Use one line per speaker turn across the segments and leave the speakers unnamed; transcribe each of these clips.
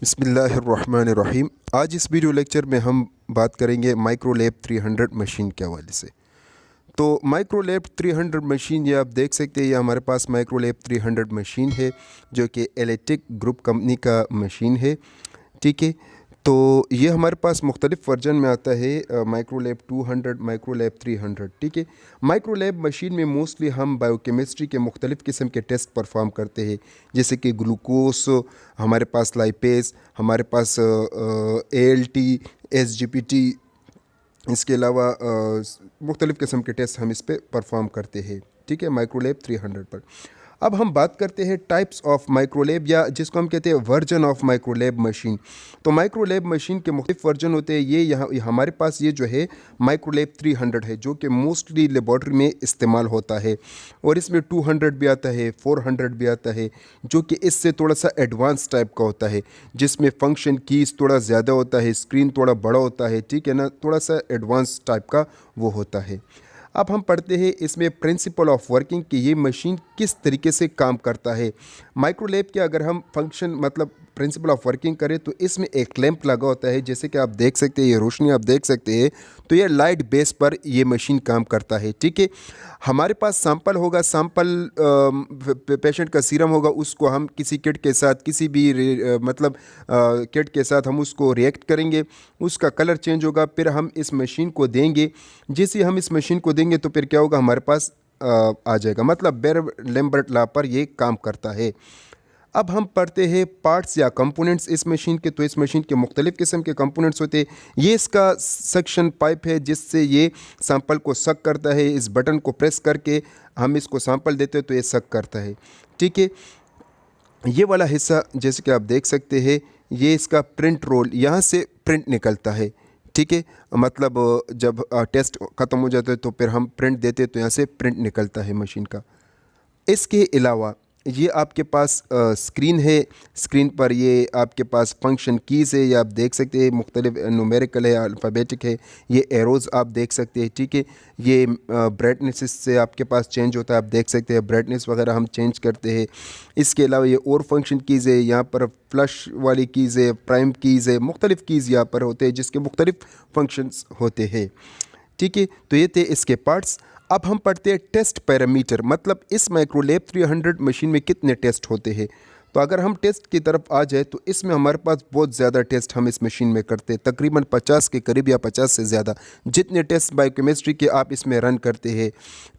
बिस्मिल्लाहिर्रहमानिर्रहीम। आज इस वीडियो लेक्चर में हम बात करेंगे माइक्रोलैब 300 मशीन के हवाले से। तो माइक्रोलैब 300 मशीन ये आप देख सकते हैं, ये हमारे पास माइक्रोलैब 300 मशीन है जो कि एलिटिक ग्रुप कंपनी का मशीन है। ठीक है, तो ये हमारे पास मुख्तलिफ़ वर्जन में आता है, माइक्रोलैब 200, माइक्रोलैब 300। ठीक है, माइक्रोलैब मशीन में मोस्टली हम बायोकेमिस्ट्री के मुख्तलिफ़ किस्म के टेस्ट परफॉर्म करते हैं, जैसे कि ग्लूकोस, हमारे पास लाइपेस, हमारे पास ALT, SGPT, इसके अलावा मुख्तलिफ़ किस्म के टेस्ट हम इस पर परफॉर्म करते हैं। ठीक है, माइक्रोलैब 300 पर। अब हम बात करते हैं टाइप्स ऑफ माइक्रोलैब, या जिसको हम कहते हैं वर्जन ऑफ माइक्रोलैब मशीन। तो माइक्रोलैब मशीन के मुख्तलिफ वर्जन होते हैं। ये यहाँ हमारे पास ये जो है माइक्रोलैब 300 है, जो कि मोस्टली लेबॉर्ट्री में इस्तेमाल होता है, और इसमें 200 भी आता है, 400 भी आता है, जो कि इससे थोड़ा सा एडवांस टाइप का होता है, जिसमें फंक्शन कीज़ थोड़ा ज़्यादा होता है, स्क्रीन थोड़ा बड़ा होता है। ठीक है ना, थोड़ा सा एडवांस टाइप का वो होता है। अब हम पढ़ते हैं इसमें प्रिंसिपल ऑफ वर्किंग कि ये मशीन किस तरीके से काम करता है। माइक्रोलैब के अगर हम फंक्शन मतलब प्रिंसिपल ऑफ वर्किंग करें तो इसमें एक लैंप लगा होता है, जैसे कि आप देख सकते हैं, ये रोशनी आप देख सकते हैं। तो ये लाइट बेस पर ये मशीन काम करता है। ठीक है, हमारे पास सैंपल होगा, सैंपल पेशेंट का सीरम होगा, उसको हम किसी किट के साथ, किसी भी मतलब किट के साथ हम उसको रिएक्ट करेंगे, उसका कलर चेंज होगा, फिर हम इस मशीन को देंगे। जैसे हम इस मशीन को देंगे तो फिर क्या होगा, हमारे पास आ जाएगा, मतलब बेर लैम्बर्ट लॉ पर ये काम करता है। अब हम पढ़ते हैं पार्ट्स या कंपोनेंट्स इस मशीन के। तो इस मशीन के मुख्तलिफ़ किस्म के कंपोनेंट्स होते हैं। ये इसका सक्शन पाइप है, जिससे ये सैंपल को सक करता है। इस बटन को प्रेस करके हम इसको सैंपल देते हैं तो ये सक करता है। ठीक है, ये वाला हिस्सा जैसे कि आप देख सकते हैं, ये इसका प्रिंट रोल, यहाँ से प्रिंट निकलता है। ठीक है, मतलब जब टेस्ट ख़त्म हो जाता है तो फिर हम प्रिंट देते हैं, तो यहाँ से प्रिंट निकलता है मशीन का। इसके अलावा ये आपके पास स्क्रीन है, स्क्रीन पर ये आपके पास फंक्शन कीज़ है, ये आप देख सकते हैं, मुख्तलिफ न्यूमेरिकल है, अल्फ़ाबेटिक है, ये एरोज़ आप देख सकते हैं। ठीक है, ये ब्राइटनेस से आपके पास चेंज होता है, आप देख सकते हैं, ब्राइटनेस वगैरह हम चेंज करते हैं। इसके अलावा ये और फंक्शन कीज़ है, यहाँ पर फ्लश वाली कीज़ है, प्राइम कीज़ है, मुख्तलिफ़ कीज़ यहाँ पर होते हैं जिसके मुख्तलिफ़ फंक्शंस होते हैं। ठीक है, तो ये थे इसके पार्ट्स। अब हम पढ़ते हैं टेस्ट पैरामीटर, मतलब इस माइक्रोलैब 300 मशीन में कितने टेस्ट होते हैं। तो अगर हम टेस्ट की तरफ आ जाए तो इसमें हमारे पास बहुत ज़्यादा टेस्ट हम इस मशीन में करते हैं, तकरीबन 50 के करीब या 50 से ज़्यादा जितने टेस्ट बायोकेमिस्ट्री के आप इसमें रन करते हैं।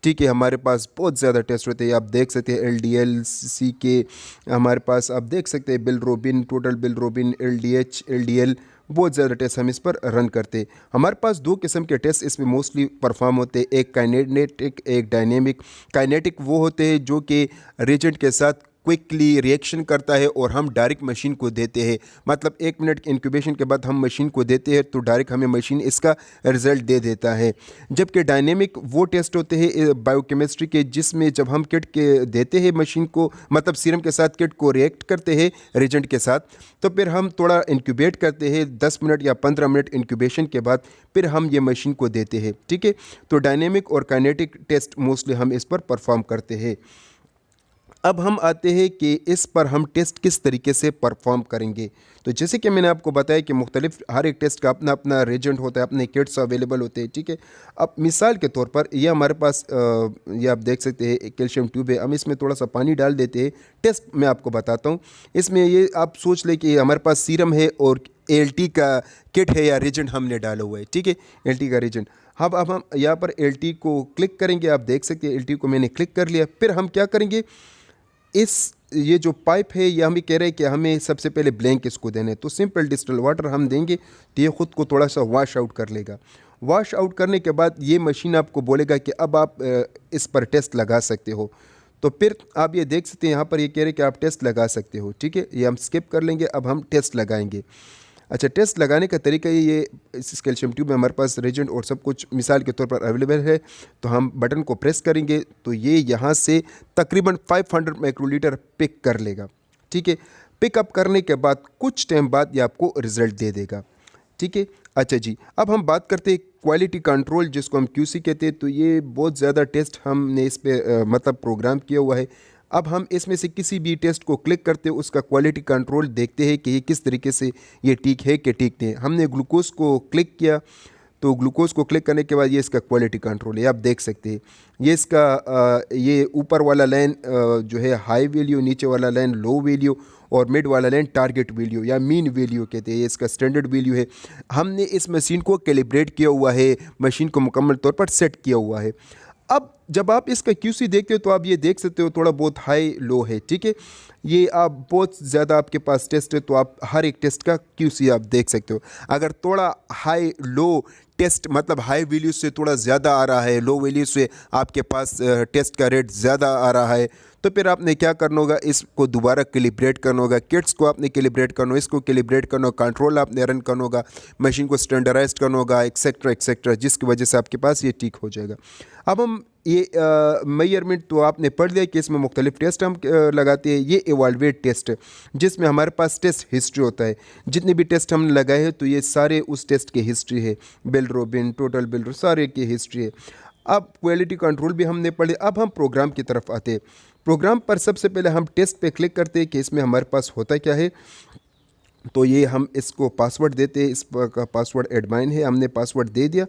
ठीक है, हमारे पास बहुत ज़्यादा टेस्ट होते हैं। आप देख सकते हैं LDL, CK, हमारे पास आप देख सकते हैं bilirubin, total bilirubin, LDH, LDL, बहुत ज़्यादा टेस्ट हम इस पर रन करते हैं। हमारे पास दो किस्म के टेस्ट इसमें मोस्टली परफॉर्म होते हैं, एक काइनेटिक, एक डायनेमिक। काइनेटिक वो होते हैं जो कि रिएजेंट के साथ क्विकली रिएक्शन करता है और हम डायरेक्ट मशीन को देते हैं, मतलब 1 मिनट के इंक्यूबेशन के बाद हम मशीन को देते हैं तो डायरेक्ट हमें मशीन इसका रिज़ल्ट दे देता है। जबकि डायनेमिक वो टेस्ट होते हैं बायोकेमिस्ट्री के, जिसमें जब हम किट के देते हैं मशीन को, मतलब सीरम के साथ किट को रिएक्ट करते हैं रिएजेंट के साथ, तो फिर हम थोड़ा इंक्यूबेट करते हैं 10 मिनट या 15 मिनट इंक्यूबेशन के बाद फिर हम ये मशीन को देते हैं। ठीक है, तो डायनेमिक और काइनेटिक टेस्ट मोस्टली हम इस पर परफॉर्म करते हैं। अब हम आते हैं कि इस पर हम टेस्ट किस तरीके से परफॉर्म करेंगे। तो जैसे कि मैंने आपको बताया कि मुख्तलिफ हर एक टेस्ट का अपना अपना रेजेंट होता है, अपने किट्स अवेलेबल होते हैं। ठीक है, अब मिसाल के तौर पर ये हमारे पास ये आप देख सकते हैं एक कैल्शियम ट्यूब है, हम इसमें थोड़ा सा पानी डाल देते हैं। टेस्ट मैं आपको बताता हूँ। इसमें ये आप सोच लें कि हमारे पास सीरम है और ALT का किट है या रेजेंट हमने डाला हुआ है। ठीक है, ALT का रेजेंट। अब हम यहाँ पर ALT को क्लिक करेंगे, आप देख सकते हैं ALT को मैंने क्लिक कर लिया। फिर हम क्या करेंगे, ये जो पाइप है ये हमें कह रहे हैं कि हमें सबसे पहले ब्लैंक इसको देना है, तो सिंपल डिस्टिल वाटर हम देंगे तो ये ख़ुद को थोड़ा सा वॉश आउट कर लेगा। वॉश आउट करने के बाद ये मशीन आपको बोलेगा कि अब आप इस पर टेस्ट लगा सकते हो। तो फिर आप ये देख सकते हैं यहाँ पर ये कह रहे हैं कि आप टेस्ट लगा सकते हो। ठीक है, ये हम स्किप कर लेंगे, अब हम टेस्ट लगाएंगे। अच्छा, टेस्ट लगाने का तरीका ये इस कैल्शियम ट्यूब में हमारे पास रेजेंट और सब कुछ मिसाल के तौर पर अवेलेबल है। तो हम बटन को प्रेस करेंगे तो ये यहाँ से तकरीबन 500 माइक्रोलीटर पिक कर लेगा। ठीक है, पिकअप करने के बाद कुछ टाइम बाद ये आपको रिज़ल्ट दे देगा। ठीक है, अच्छा जी, अब हम बात करते हैं क्वालिटी कंट्रोल, जिसको हम QC कहते हैं। तो ये बहुत ज़्यादा टेस्ट हमने इस पर मतलब प्रोग्राम किया हुआ है। अब हम इसमें से किसी भी टेस्ट को क्लिक करते हैं, उसका क्वालिटी कंट्रोल देखते हैं कि ये किस तरीके से ये ठीक है कि ठीक नहीं है। हमने ग्लूकोज को क्लिक किया, तो ग्लूकोज को क्लिक करने के बाद ये इसका क्वालिटी कंट्रोल है, आप देख सकते हैं। ये इसका ये ऊपर वाला लाइन जो है हाई वैल्यू, नीचे वाला लाइन लो वैल्यू और मिड वाला लाइन टारगेट वैल्यू या मीन वैल्यू कहते हैं, ये इसका स्टैंडर्ड वैल्यू है। हमने इस मशीन को कैलिब्रेट किया हुआ है, मशीन को मुकम्मल तौर पर सेट किया हुआ है। अब जब आप इसका QC देखते हो तो आप ये देख सकते हो थोड़ा बहुत हाई लो है, ठीक है। ये आप बहुत ज़्यादा आपके पास टेस्ट है तो आप हर एक टेस्ट का QC आप देख सकते हो। अगर थोड़ा हाई लो टेस्ट मतलब हाई वैल्यू से थोड़ा ज़्यादा आ रहा है, लो वैल्यू से आपके पास टेस्ट का रेट ज़्यादा आ रहा है, तो फिर आपने क्या करना होगा, इसको दोबारा कैलिब्रेट करना होगा, किट्स को आपने कैलिब्रेट करना होगा, इसको कैलिब्रेट करना होगा, कंट्रोल आपने रन करना होगा, मशीन को स्टैंडर्डाइज करना होगा, एक्सेट्रा एक्सेट्रा, जिसकी वजह से आपके पास ये ठीक हो जाएगा। अब हम ये मेजरमेंट तो आपने पढ़ लिया कि इसमें मुख्तलिफ टेस्ट हम लगाते हैं। ये इवाल्वेट टेस्ट है जिसमें हमारे पास टेस्ट हिस्ट्री होता है, जितने भी टेस्ट हमने लगाए हैं तो ये सारे उस टेस्ट की हिस्ट्री है, बिलरोबिन, टोटल बिलरो, सारे की हिस्ट्री है। अब क्वालिटी कंट्रोल भी हमने पढ़े। अब हम प्रोग्राम की तरफ आते हैं। प्रोग्राम पर सबसे पहले हम टेस्ट पे क्लिक करते हैं कि इसमें हमारे पास होता क्या है। तो ये हम इसको पासवर्ड देते हैं, इसका पासवर्ड एडमिन है, हमने पासवर्ड दे दिया।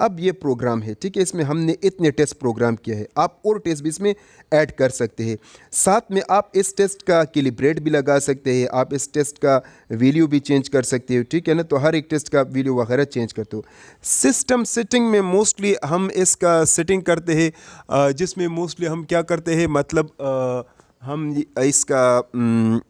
अब ये प्रोग्राम है, ठीक है, इसमें हमने इतने टेस्ट प्रोग्राम किया है। आप और टेस्ट भी इसमें ऐड कर सकते हैं। साथ में आप इस टेस्ट का कैलिब्रेट भी लगा सकते हैं, आप इस टेस्ट का वैल्यू भी चेंज कर सकते हो, ठीक है ना। तो हर एक टेस्ट का वैल्यू वगैरह चेंज करते हो। सिस्टम सेटिंग में मोस्टली हम इसका सेटिंग करते हैं, जिसमें मोस्टली हम क्या करते हैं, मतलब हम इसका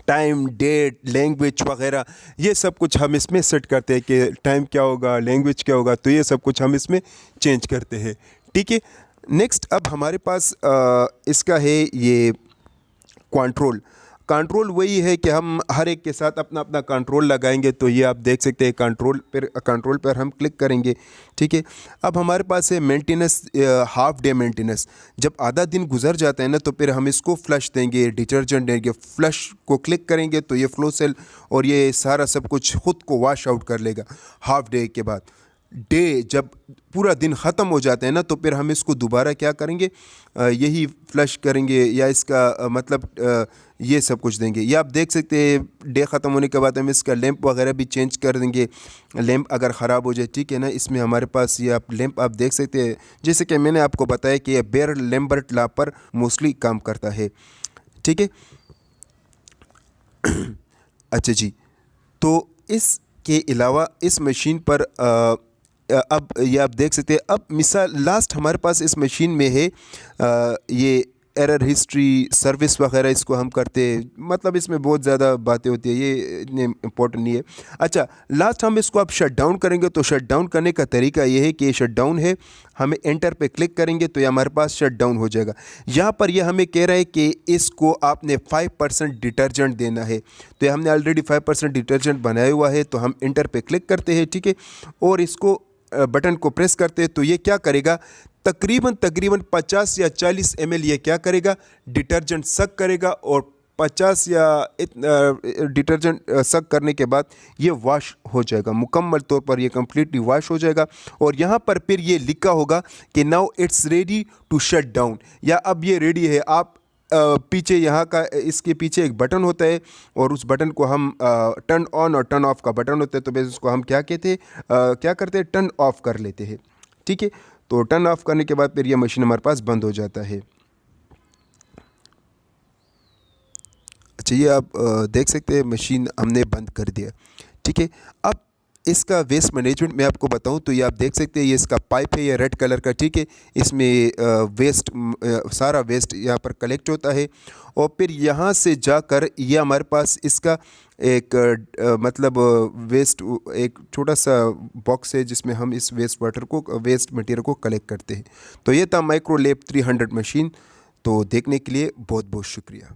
टाइम, डेट, लैंग्वेज वगैरह ये सब कुछ हम इसमें सेट करते हैं कि टाइम क्या होगा, लैंग्वेज क्या होगा, तो ये सब कुछ हम इसमें चेंज करते हैं, ठीक है। नेक्स्ट अब हमारे पास इसका है ये कंट्रोल। कंट्रोल वही है कि हम हर एक के साथ अपना अपना कंट्रोल लगाएंगे। तो ये आप देख सकते हैं कंट्रोल पर हम क्लिक करेंगे, ठीक है। अब हमारे पास है मेंटेनेंस, हाफ डे मेंटेनेंस। जब आधा दिन गुजर जाता है ना तो फिर हम इसको फ्लश देंगे, डिटर्जेंट देंगे। फ्लश को क्लिक करेंगे तो ये फ्लो सेल और ये सारा सब कुछ खुद को वॉश आउट कर लेगा। हाफ डे के बाद डे जब पूरा दिन ख़त्म हो जाता है ना तो फिर हम इसको दोबारा क्या करेंगे, यही फ्लश करेंगे या इसका मतलब ये सब कुछ देंगे। ये आप देख सकते हैं डे ख़त्म होने के बाद हम इसका लैंप वगैरह भी चेंज कर देंगे, लैंप अगर ख़राब हो जाए, ठीक है ना। इसमें हमारे पास ये आप लैंप आप देख सकते हैं, जैसे कि मैंने आपको बताया कि बेयर लैम्बर्ट लॉ पर मोस्टली काम करता है, ठीक है। अच्छा जी, तो इसके अलावा इस मशीन पर अब ये आप देख सकते हैं। अब मिसाल लास्ट हमारे पास इस मशीन में है ये एरर हिस्ट्री, सर्विस वगैरह इसको हम करते हैं, मतलब इसमें बहुत ज़्यादा बातें होती है, ये इतने इम्पोर्टेंट नहीं है। अच्छा, लास्ट हम इसको अब शट डाउन करेंगे। तो शट डाउन करने का तरीका ये है कि ये शट डाउन है, हमें एंटर पे क्लिक करेंगे तो ये हमारे पास शट डाउन हो जाएगा। यहाँ पर ये हमें कह रहा है कि इसको आपने 5% डिटर्जेंट देना है। तो ये हमने ऑलरेडी 5% डिटर्जेंट बनाया हुआ है, तो हम एंटर पे क्लिक करते हैं, ठीक है, और इसको बटन को प्रेस करते हैं तो ये क्या करेगा, तकरीबन 50 या 40 ml ये क्या करेगा, डिटर्जेंट सक करेगा। और 50 या डिटर्जेंट सक करने के बाद ये वॉश हो जाएगा, मुकम्मल तौर पर ये कम्प्लीटली वॉश हो जाएगा। और यहाँ पर फिर ये लिखा होगा कि now it's ready to shut down, या अब ये रेडी है। आप पीछे यहाँ का इसके पीछे एक बटन होता है और उस बटन को हम टर्न ऑन और टर्न ऑफ का बटन होता है, तो बस उसको हम क्या कहते हैं, क्या करते हैं, टर्न ऑफ कर लेते हैं, ठीक है। तो टर्न ऑफ करने के बाद फिर यह मशीन हमारे पास बंद हो जाता है। अच्छा, ये आप देख सकते हैं मशीन हमने बंद कर दिया, ठीक है। अब इसका वेस्ट मैनेजमेंट मैं आपको बताऊं तो ये आप देख सकते हैं, ये इसका पाइप है, ये रेड कलर का, ठीक है। इसमें वेस्ट सारा वेस्ट यहाँ पर कलेक्ट होता है और फिर यहाँ से जाकर ये हमारे पास इसका एक मतलब वेस्ट एक छोटा सा बॉक्स है जिसमें हम इस वेस्ट मटेरियल को कलेक्ट करते हैं। तो ये था माइक्रोलैब 300 मशीन। तो देखने के लिए बहुत बहुत शुक्रिया।